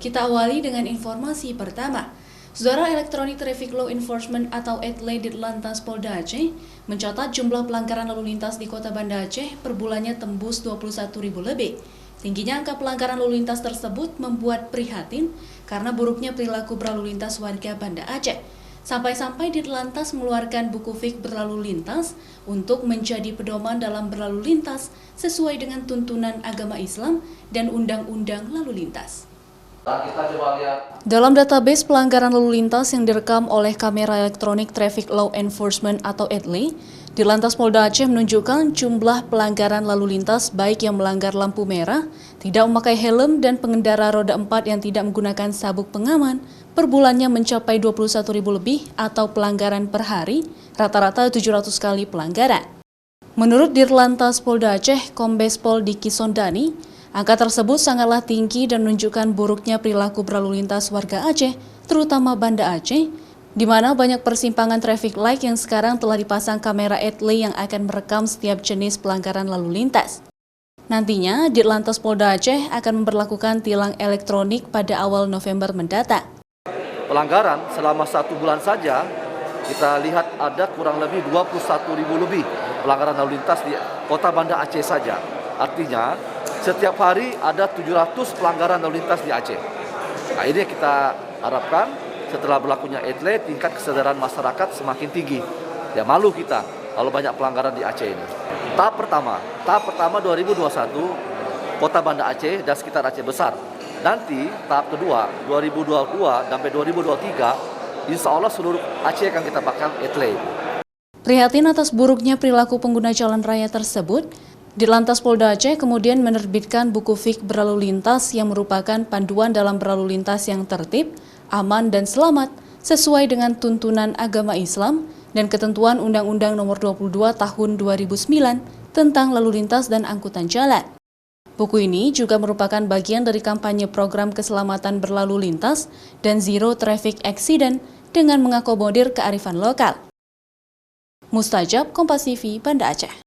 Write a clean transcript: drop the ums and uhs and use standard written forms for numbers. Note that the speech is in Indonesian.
Kita awali dengan informasi pertama. Saudara, Electronic Traffic Law Enforcement atau ETLE Ditlantas Polda Aceh mencatat jumlah pelanggaran lalu lintas di Kota Banda Aceh per bulannya tembus 21.000 lebih. Tingginya angka pelanggaran lalu lintas tersebut membuat prihatin karena buruknya perilaku berlalu lintas warga Banda Aceh. Sampai-sampai Ditlantas mengeluarkan buku fik berlalu lintas untuk menjadi pedoman dalam berlalu lintas sesuai dengan tuntunan agama Islam dan Undang-Undang Lalu Lintas. Dalam database pelanggaran lalu lintas yang direkam oleh kamera elektronik Traffic Law Enforcement atau ETLE, Ditlantas Polda Aceh menunjukkan jumlah pelanggaran lalu lintas baik yang melanggar lampu merah, tidak memakai helm, dan pengendara roda 4 yang tidak menggunakan sabuk pengaman per bulannya mencapai 21.000 lebih atau pelanggaran per hari, rata-rata 700 kali pelanggaran. Menurut Ditlantas Polda Aceh, Kombes Pol Diki Sondani, angka tersebut sangatlah tinggi dan menunjukkan buruknya perilaku berlalu lintas warga Aceh, terutama Banda Aceh, di mana banyak persimpangan traffic light yang sekarang telah dipasang kamera ETLE yang akan merekam setiap jenis pelanggaran lalu lintas. Nantinya, Ditlantas Polda Aceh akan memperlakukan tilang elektronik pada awal November mendatang. Pelanggaran selama 1 bulan saja, kita lihat ada kurang lebih 21.000 lebih pelanggaran lalu lintas di Kota Banda Aceh saja. Artinya, setiap hari ada 700 pelanggaran lalu lintas di Aceh. Nah, ini kita harapkan setelah berlakunya ETLE, tingkat kesadaran masyarakat semakin tinggi. Ya, malu kita kalau banyak pelanggaran di Aceh ini. Tahap pertama 2021, Kota Banda Aceh dan sekitar Aceh Besar. Nanti tahap kedua 2022 sampai 2023, insya Allah seluruh Aceh akan kita pakai ETLE. Prihatin atas buruknya perilaku pengguna jalan raya tersebut, Ditlantas Polda Aceh kemudian menerbitkan buku fik berlalu lintas yang merupakan panduan dalam berlalu lintas yang tertib, aman, dan selamat sesuai dengan tuntunan agama Islam dan ketentuan Undang-Undang Nomor 22 Tahun 2009 tentang lalu lintas dan angkutan jalan. Buku ini juga merupakan bagian dari kampanye program keselamatan berlalu lintas dan Zero Traffic Accident dengan mengakomodir kearifan lokal. Mustajab, Kompas TV, Banda Aceh.